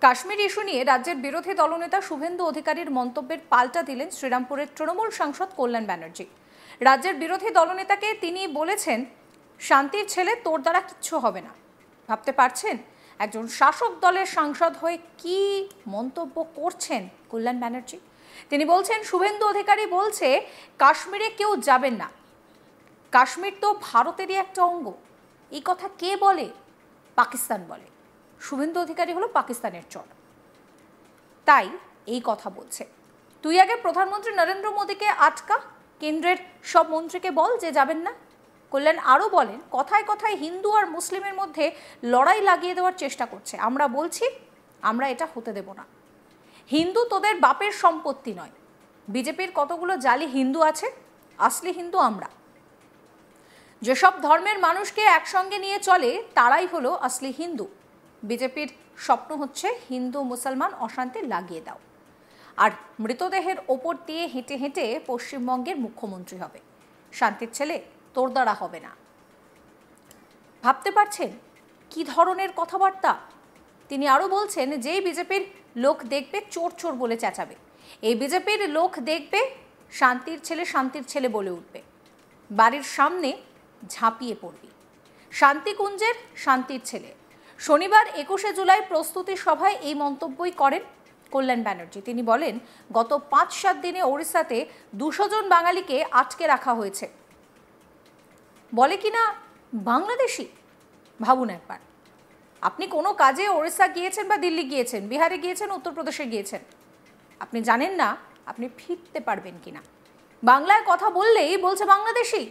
Kashmir issue নিয়ে রাজ্যের বিরোধী দলনেতা শুভেন্দু অধিকারীর মন্তব্যের পাল্টা দিলেন শ্রীরামপুরের তৃণমূল সাংসদ কল্যাণ ব্যানার্জি। রাজ্যের বিরোধী দলনেতাকে তিনি বলেছেন, শান্তির ছেলে, তোর দ্বারা কিচ্ছু হবে না। ভাবতে পারছেন একজন শাসক দলের সাংসদ হয়ে কি মন্তব্য করছেন কল্যাণ ব্যানার্জি? তিনি বলছেন, শুভেন্দু অধিকারী বলছে কাশ্মীরে কেউ যাবেন না, কাশ্মীর তো ভারতেরই একটা অঙ্গ। এই কথা কে বলে? পাকিস্তান বলে। শুভেন্দু অধিকারী হলো পাকিস্তানের চর, তাই এই কথা বলছে। তুই আগে প্রধানমন্ত্রী নরেন্দ্র মোদীকে আটকা, কেন্দ্রের সব মন্ত্রীকে বল যে যাবেন না। কল্যাণ আরও বলেন, কথায় কথায় হিন্দু আর মুসলিমের মধ্যে লড়াই লাগিয়ে দেওয়ার চেষ্টা করছে। আমরা বলছি, আমরা এটা হতে দেব না। হিন্দু তোদের বাপের সম্পত্তি নয়। বিজেপির কতগুলো জালি হিন্দু আছে, আসলি হিন্দু আমরা। যেসব ধর্মের মানুষকে একসঙ্গে নিয়ে চলে তারাই হলো আসলি হিন্দু। বিজেপির স্বপ্ন হচ্ছে হিন্দু মুসলমান অশান্তি লাগিয়ে দাও, আর মৃতদেহের ওপর দিয়ে হেঁটে হেঁটে পশ্চিমবঙ্গের মুখ্যমন্ত্রী হবে। শান্তির ছেলে, তোর দ্বারা হবে না। ভাবতে পারছেন কি ধরনের কথাবার্তা? তিনি আরও বলছেন, যেই বিজেপির লোক দেখবে চোর চোর বলে চেঁচাবে, এই বিজেপির লোক দেখবে শান্তির ছেলে শান্তির ছেলে বলে উঠবে, বাড়ির সামনে ঝাঁপিয়ে পড়বি। শান্তিকুঞ্জের শান্তির ছেলে। শনিবার 21শে জুলাই প্রস্তুতি সভায় এই মন্তব্যই করেন কল্যাণ ব্যানার্জি। তিনি বলেন, গত 5-7 দিনে ওড়িশাতে 200 জন বাঙালিকে আটকে রাখা হয়েছে। বলে কিনা বাংলাদেশি। ভাবুন একবার, আপনি কোনো কাজে ওড়িশা গিয়েছেন বা দিল্লি গিয়েছেন, বিহারে গিয়েছেন, উত্তরপ্রদেশে গিয়েছেন, আপনি জানেন না আপনি ফিরতে পারবেন কিনা। বাংলায় কথা বললেই বলছে বাংলাদেশি।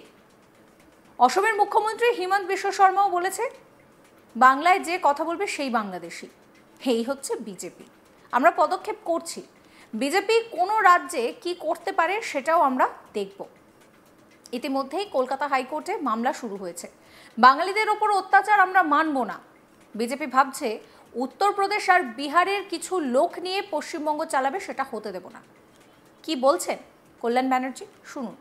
অসমের মুখ্যমন্ত্রী হিমন্ত বিশ্ব শর্মাও বলেছে, বাংলায় যে কথা বলবে সেই বাংলাদেশি। এই হচ্ছে বিজেপি। আমরা পদক্ষেপ করছি। বিজেপি কোনো রাজ্যে কি করতে পারে সেটাও আমরা দেখব। ইতিমধ্যেই কলকাতা হাইকোর্টে মামলা শুরু হয়েছে। বাঙালিদের ওপর অত্যাচার আমরা মানব না। বিজেপি ভাবছে উত্তরপ্রদেশ আর বিহারের কিছু লোক নিয়ে পশ্চিমবঙ্গ চালাবে, সেটা হতে দেব না। কি বলছেন কল্যাণ ব্যানার্জি, শুনুন।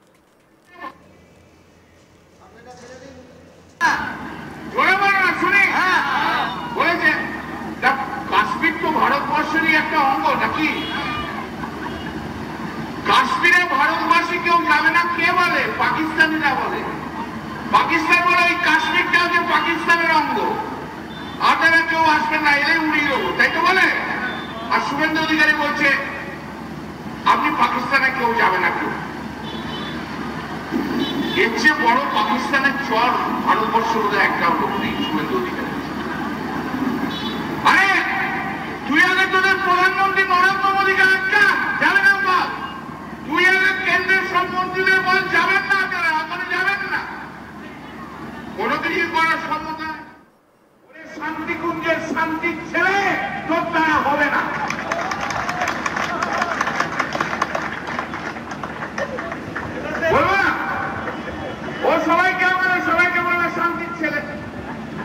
কাশ্মীর তো ভারতবর্ষেরই একটা অঙ্গ নাকি? কাশ্মীরে ভারতবাসী কেউ যাবে না কে বলে? পাকিস্তানিরা বলে। পাকিস্তান বলে ওই কাশ্মীরটা যে পাকিস্তানের অঙ্গ, আপনারা কেউ আসবেন না, এলে উড়িয়ে দেবো, তাই তো বলে। আর শুভেন্দু অধিকারী বলছে আপনি পাকিস্তানে কেউ যাবে না। কেউ এর চেয়ে বড় পাকিস্তানের চর ভারতবর্ষ বোধ একটা লোক নেই। শুভেন্দু অধিকারী, আরে তুই আগে তোদের প্রধানমন্ত্রী নরেন্দ্র মোদীকে আটকা, যাবে না বল। তুই আগে কেন্দ্রের সব মন্ত্রীদের বল যাবেন না, আপনারা আপনারা যাবেন না। কোনো কিছু করার ক্ষমতা শান্তিকুঞ্জের শান্তির ছেলে তোর দ্বারা হবে না। বলবো না ও সবাইকে, আমাদের সবাইকে বলবে শান্তির ছেলে।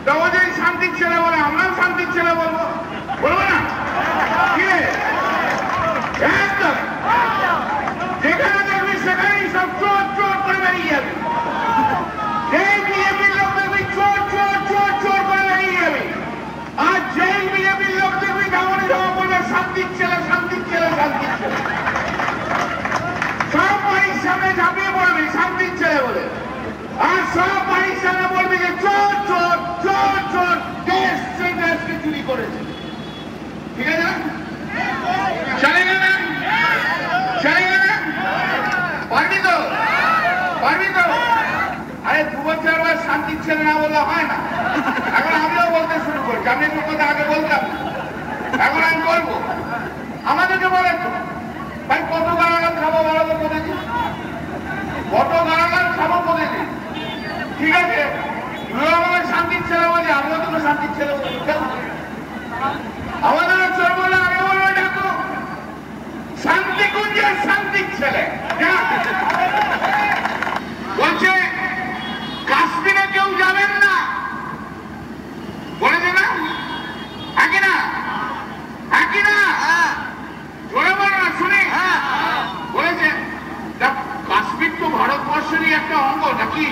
তো ও যদি শান্তির ছেলে বলে আমরাও শান্তির ছেলে বলবো, বলবো না? কি একদম যেখানে দেখবি সেখানেই সব চোর চোর করে বেরিয়ে যাবে। যেই বিজেপির লোক দেখবি চোর চোর চোর চোর করে বেরিয়ে যাবে। আর যেই বিজেপির লোক দেখবি তেমনই জমা বলবে শান্তির ছেলে শান্তির ছেলে শান্তির ছেলে। সব বাড়ির সামনে ঝাঁপিয়ে পড়বে শান্তির ছেলে বলে, আর সব বাড়ির সামনে বলবে যে চোর চোর চোর চোর দেশকে চুরি করেছে। ঠিক আছে না? চলে না? চলে না? পারবি তো? পারবি তো? আরে 2 বছর আবার শান্তির ছেলে না বললে হয় না। এখন আমিও বলতে শুরু করছি। আমি একটু কথা আগে বলতাম, এখন আমি বলবো। আমাদেরকে বলে তো ভাই কত গালাগাল খাবো বলো তো বলেছি, কত গালাগাল খাবো বলেছি। ঠিক আছে, তুইও আমাদের শান্তির ছেলে বলি, আমিও তোকে শান্তির ছেলে বলি। আমাদেরও চোর বলে আমি বলবো ডাকো শান্তিকুঞ্জের শান্তির ছেলে। বলছে কাশ্মীরে কেউ যাবেন না, বলেছে না? একই না? একই না? জোরে বলো না, শুনি। বলেছে কাশ্মীর তো ভারতবর্ষেরই একটা অঙ্গ নাকি?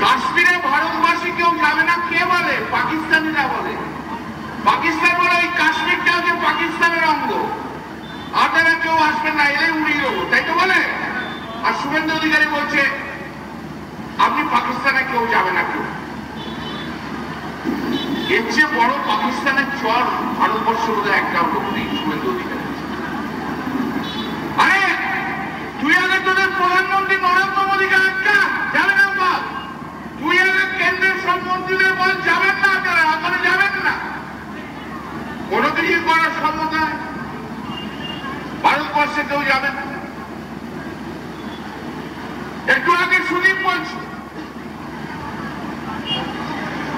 কাশ্মীরে ভারতবাসী কেউ যাবে না কে বলে? পাকিস্তান পাকিস্তান বলে ওই কাশ্মীরটা হচ্ছে পাকিস্তানের অঙ্গ, আপনারা কেউ আসবেন না, এলে উড়িয়ে দেবো, তাই তো বলে। আর শুভেন্দু অধিকারী বলছে আপনি পাকিস্তানে কেউ যাবে না, কেউ। এর চেয়ে বড় পাকিস্তানের চর ভারতবর্ষ বোধহয় একটাও লোক নেই শুভেন্দু অধিকারী। আরে তুই আগে তোদের প্রধানমন্ত্রী নরেন্দ্র মোদীকে একটা যাবে না বল, তুই আগে কেন্দ্রের সব মন্ত্রীদের বল যাবেন না, আপনারা ওখানে যাবেন না, কোনো কিছু করার ক্ষমতা ভারতবর্ষে কেউ যাবে না। একটু আগে সুদীপ বলছি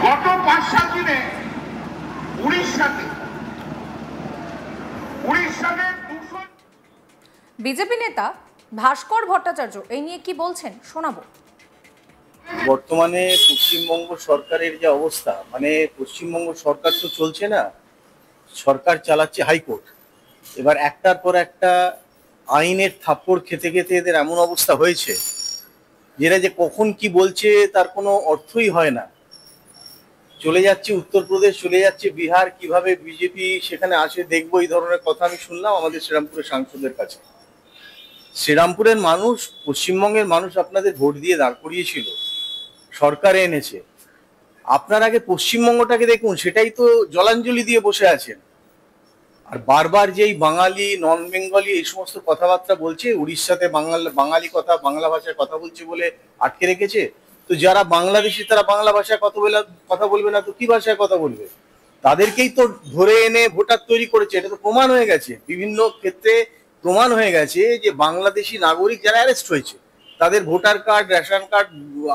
গত 5-7 দিনে উড়িষ্যাতে 200 বিজেপি নেতা ভাস্কর ভট্টাচার্য এই নিয়ে কি বলছেন শোনাবো। বর্তমানে পশ্চিমবঙ্গ সরকারের যে অবস্থা, মানে পশ্চিমবঙ্গ সরকার তো চলছে না, সরকার চালাচ্ছে হাইকোর্ট। এবার একটার পর একটা আইনের থাপ্পড় খেতে খেতে এদের এমন অবস্থা হয়েছে যেটা যে কখন কি বলছে তার কোনো অর্থই হয় না। চলে যাচ্ছে উত্তরপ্রদেশ, চলে যাচ্ছে বিহার, কিভাবে বিজেপি সেখানে আসে দেখবো, এই ধরনের কথা আমি শুনলাম আমাদের শ্রীরামপুরের সাংসদের কাছে। শ্রীরামপুরের মানুষ, পশ্চিমবঙ্গের মানুষ আপনাদের ভোট দিয়ে দাঁড় করিয়েছিল, সরকারে এনেছে। আপনার আগে পশ্চিমবঙ্গটাকে দেখুন, সেটাই তো জলাঞ্জলি দিয়ে বসে আছেন। আর বারবার যেই বাঙালি, নন বেঙ্গলি এই সমস্ত কথাবার্তা বলছে, উড়িষ্যাতে বাঙালি বাংলা ভাষায় কথা বলছে বলে আটকে রেখেছে। তো যারা বাংলাদেশি তারা বাংলা ভাষায় কথা বলবে না তো কি ভাষায় কথা বলবে? তাদেরকেই তো ধরে এনে ভোটার তৈরি করেছে। এটা তো প্রমাণ হয়ে গেছে, বিভিন্ন ক্ষেত্রে প্রমাণ হয়ে গেছে যে বাংলাদেশি নাগরিক যারা অ্যারেস্ট হয়েছে তাদের ভোটার কার্ড, রেশন কার্ড,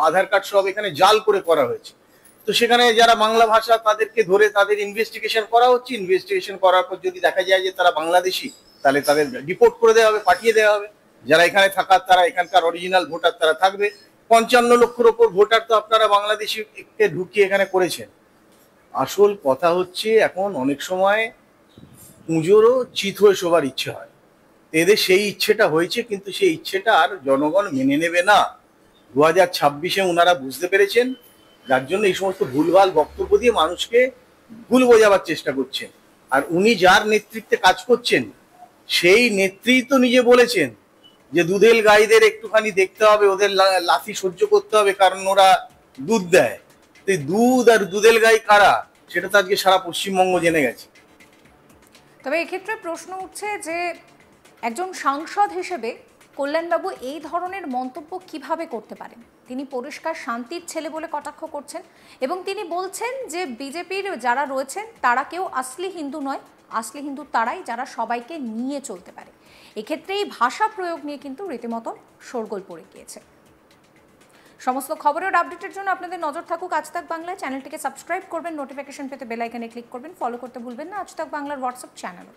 আধার কার্ড সব এখানে জাল করে করা হয়েছে। তো সেখানে যারা বাংলা ভাষা তাদেরকে ধরে তাদের ইনভেস্টিগেশন করা হচ্ছে। ইনভেস্টিগেশন করার পর যদি দেখা যায় যে তারা বাংলাদেশি, তাহলে তাদের ডিপোর্ট করে দেওয়া হবে, পাঠিয়ে দেওয়া হবে। যারা এখানে থাকার তারা এখানকার অরিজিনাল ভোটার তারা থাকবে। 55 লক্ষের ওপর ভোটার তো আপনারা বাংলাদেশিকে ঢুকিয়ে এখানে করেছেন। আসল কথা হচ্ছে এখন অনেক সময় পুজোরও চিত হয়ে শোবার ইচ্ছে হয়। এদের সেই ইচ্ছেটা হয়েছে, কিন্তু সেই ইচ্ছেটা আর জনগণ মেনে নেবে না। 2026-এ ওনারা বুঝতে পেরেছেন, যার জন্য এই সমস্ত ভুলভাল বক্তব্য দিয়ে মানুষকে ভুল বোঝাবার চেষ্টা করছেন। আর উনি যার নেতৃত্বে কাজ করছেন সেই নেত্রী তো নিজে বলেছেন যে দুধেল গাইদের একটুখানি দেখতে হবে, ওদের লাথি সহ্য করতে হবে, কারণ ওরা দুধ দেয়। তো দুধ আর দুধেল গাই কারা সেটা তো আজকে সারা পশ্চিমবঙ্গ জেনে গেছে। তবে এক্ষেত্রে প্রশ্ন উঠছে যে একজন সাংসদ হিসেবে কল্যাণবাবু এই ধরনের মন্তব্য কিভাবে করতে পারেন? তিনি পরিষ্কার শান্তির ছেলে বলে কটাক্ষ করছেন এবং তিনি বলছেন যে বিজেপির যারা রয়েছেন তারা কেউ আসলি হিন্দু নয়, আসলি হিন্দু তারাই যারা সবাইকে নিয়ে চলতে পারে। এক্ষেত্রে এই ভাষা প্রয়োগ নিয়ে কিন্তু রীতিমতো শোরগোল পড়ে গিয়েছে। সমস্ত খবরের আপডেটের জন্য আপনাদের নজর থাকুক আজ তাক বাংলায়। চ্যানেলটিকে সাবস্ক্রাইব করবেন, নোটিফিকেশন পেতে বেল আইকনে ক্লিক করবেন, ফলো করতে ভুলবেন না আজ তাক বাংলার হোয়াটসঅ্যাপ চ্যানেলও।